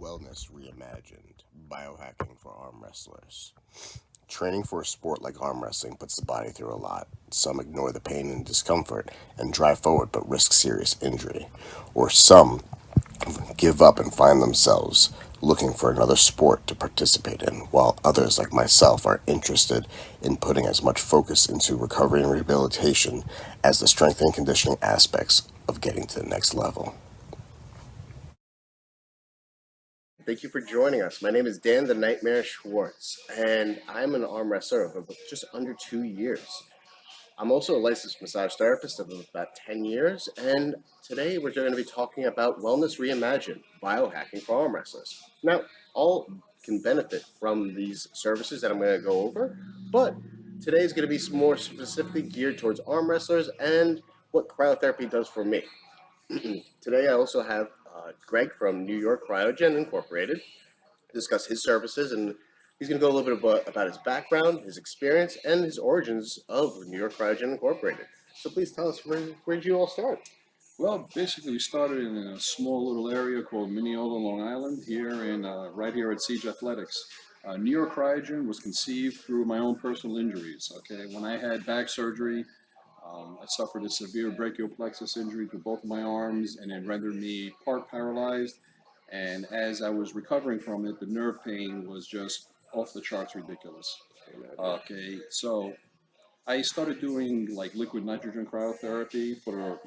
Wellness Reimagined, Biohacking for Armwrestlers. Training for a sport like arm wrestling puts the body through a lot. Some ignore the pain and discomfort and drive forward but risk serious injury. Or some give up and find themselves looking for another sport to participate in, while others, like myself, are interested in putting as much focus into recovery and rehabilitation as the strength and conditioning aspects of getting to the next level. Thank you for joining us. My name is Dan the Nightmare Schwartz, and I'm an arm wrestler of just under 2 years. I'm also a licensed massage therapist of about 10 years, and today we're going to be talking about Wellness Reimagined, biohacking for arm wrestlers. Now, all can benefit from these services that I'm going to go over, but today is going to be more specifically geared towards arm wrestlers and what cryotherapy does for me. Today I also have Greg from New York Cryogen Incorporated to discuss his services, and he's going to go a little bit about his background, his experience, and his origins of New York Cryogen Incorporated. So please tell us, where did you all start? Well, basically, we started in a small little area called Mineola, Long Island, here in right here at Siege Athletics. New York Cryogen was conceived through my own personal injuries. Okay, when I had back surgery, I suffered a severe brachial plexus injury to both of my arms, and it rendered me part paralyzed. And as I was recovering from it, the nerve pain was just off the charts ridiculous. Okay, so I started doing like liquid nitrogen cryotherapy for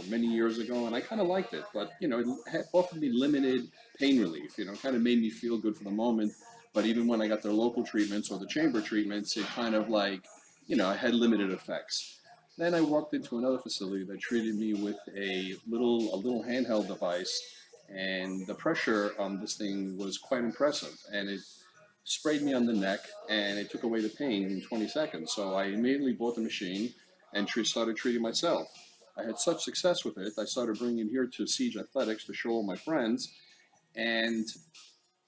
many years ago, and I kind of liked it. But it had offered me limited pain relief. Kind of made me feel good for the moment. But even when I got the local treatments or the chamber treatments, it kind of it had limited effects. Then I walked into another facility that treated me with a little handheld device, and the pressure on this thing was quite impressive, and it sprayed me on the neck, and it took away the pain in 20 seconds. So I immediately bought the machine and started treating myself. I had such success with it, I started bringing it here to Siege Athletics to show all my friends, and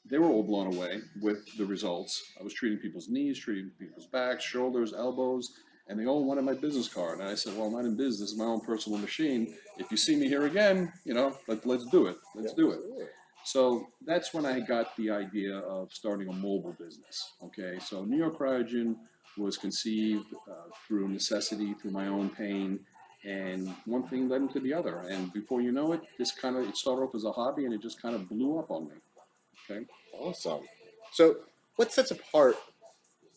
they were all blown away with the results. I was treating people's knees, treating people's backs, shoulders, elbows, and they all wanted my business card. And I said, well, I'm not in business. This is my own personal machine. If you see me here again, let's do it. Let's do it. So that's when I got the idea of starting a mobile business. Okay, so New York Cryogen was conceived through necessity, through my own pain, and one thing led into the other. And before you know it, it started off as a hobby, and it just kind of blew up on me. Okay. Awesome. So, what sets apart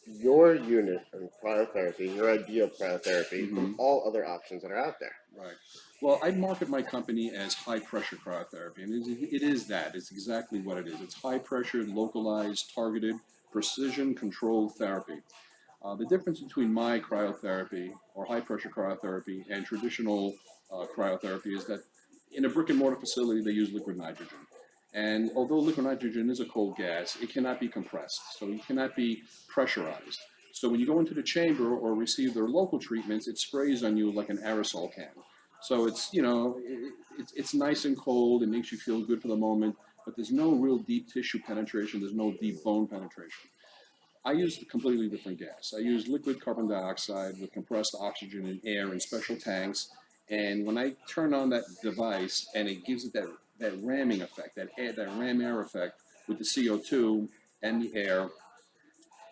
your unit of cryotherapy, your idea of cryotherapy, from Mm-hmm. all other options that are out there? Right. Well, I market my company as high pressure cryotherapy, and it is that. It's exactly what it is. It's high pressure, localized, targeted, precision controlled therapy. The difference between my cryotherapy or high pressure cryotherapy and traditional cryotherapy is that in a brick and mortar facility, they use liquid nitrogen. And although liquid nitrogen is a cold gas, it cannot be compressed, so it cannot be pressurized. So when you go into the chamber or receive their local treatments, it sprays on you like an aerosol can. So it's nice and cold. It makes you feel good for the moment, but there's no real deep tissue penetration. There's no deep bone penetration. I use a completely different gas. I use liquid carbon dioxide with compressed oxygen and air in special tanks. And when I turn on that device, and it gives it that ramming effect, that ram air effect with the CO2 and the air,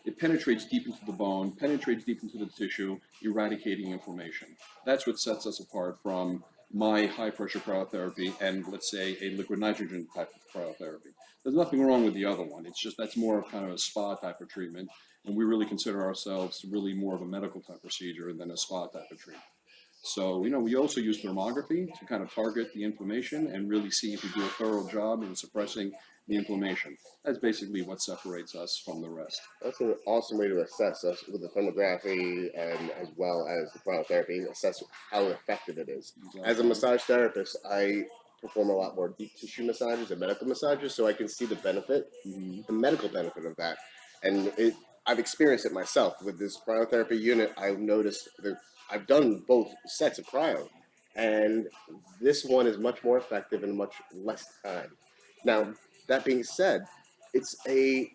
it penetrates deep into the bone, penetrates deep into the tissue, eradicating inflammation. That's what sets us apart from my high pressure cryotherapy and, let's say, a liquid nitrogen type of cryotherapy. There's nothing wrong with the other one. It's just that's more of kind of a spa type of treatment. And we really consider ourselves really more of a medical type procedure than a spa type of treatment. So, we also use thermography to kind of target the inflammation and really see if we do a thorough job in suppressing the inflammation. That's basically what separates us from the rest. That's an awesome way to assess us with the thermography and as well as the cryotherapy, assess how effective it is. As a Exactly. massage therapist, I perform a lot more deep tissue massages and medical massages, so I can see the benefit, Hmm. the medical benefit of that. And I've experienced it myself with this cryotherapy unit. I've noticed that I've done both sets of cryo, and this one is much more effective in much less time. Now, that being said, it's a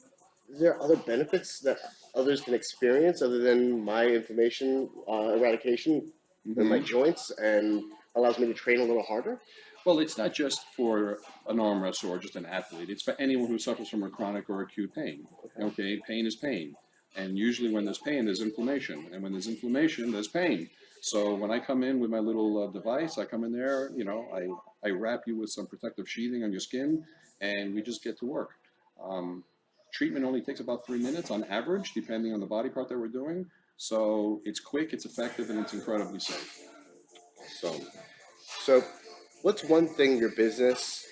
is there other benefits that others can experience other than my inflammation eradication in my Hmm. joints and allows me to train a little harder? Well, it's not just for an arm wrestler or just an athlete. It's for anyone who suffers from a chronic or acute pain. Okay. Okay, pain is pain. And usually when there's pain, there's inflammation. And when there's inflammation, there's pain. So when I come in with my little device, I come in there, I wrap you with some protective sheathing on your skin, and we just get to work. Um, Treatment only takes about 3 minutes on average, depending on the body part that we're doing. So it's quick, it's effective, and it's incredibly safe. So, so what's one thing your business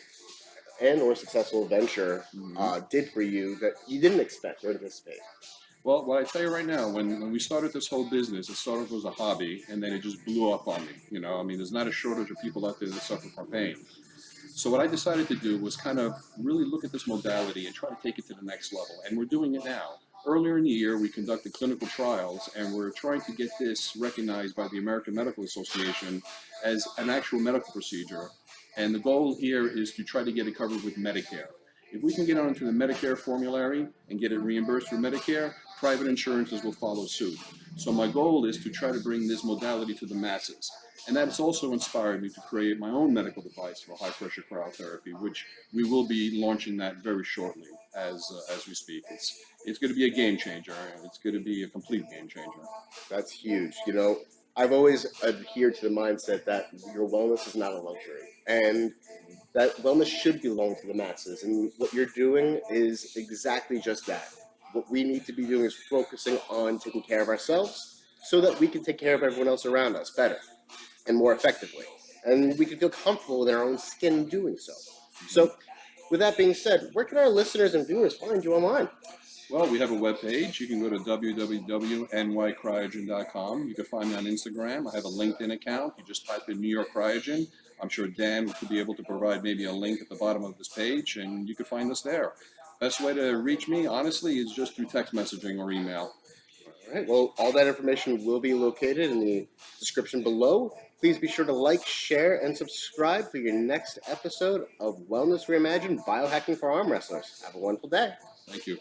and or successful venture Mhm. did for you that you didn't expect or anticipate? Well, what I tell you right now, when we started this whole business, it started off as a hobby, and then it just blew up on me. I mean, there's not a shortage of people out there that suffer from pain. So what I decided to do was kind of really look at this modality and try to take it to the next level, and we're doing it now. Earlier in the year, we conducted clinical trials, and we're trying to get this recognized by the American Medical Association as an actual medical procedure. And the goal here is to try to get it covered with Medicare. If we can get onto the Medicare formulary and get it reimbursed through Medicare, private insurances will follow suit. So my goal is to try to bring this modality to the masses. And that has also inspired me to create my own medical device for high pressure cryotherapy, which we will be launching that very shortly as we speak. It's going to be a game changer, and it's going to be a complete game changer. That's huge. I've always adhered to the mindset that your wellness is not a luxury, and that wellness should belong to the masses. And what you're doing is exactly just that. What we need to be doing is focusing on taking care of ourselves so that we can take care of everyone else around us better and more effectively. And we can feel comfortable in our own skin doing so. So, with that being said, where can our listeners and viewers find you online? Well, we have a webpage. You can go to www.nycryogen.com. You can find me on Instagram. I have a LinkedIn account. You just type in New York Cryogen. I'm sure Dan could be able to provide maybe a link at the bottom of this page, and you can find us there. Best way to reach me, honestly, is just through text messaging or email. All right. Well, all that information will be located in the description below. Please be sure to like, share, and subscribe for your next episode of Wellness Reimagined Biohacking for Arm Wrestlers. Have a wonderful day. Thank you.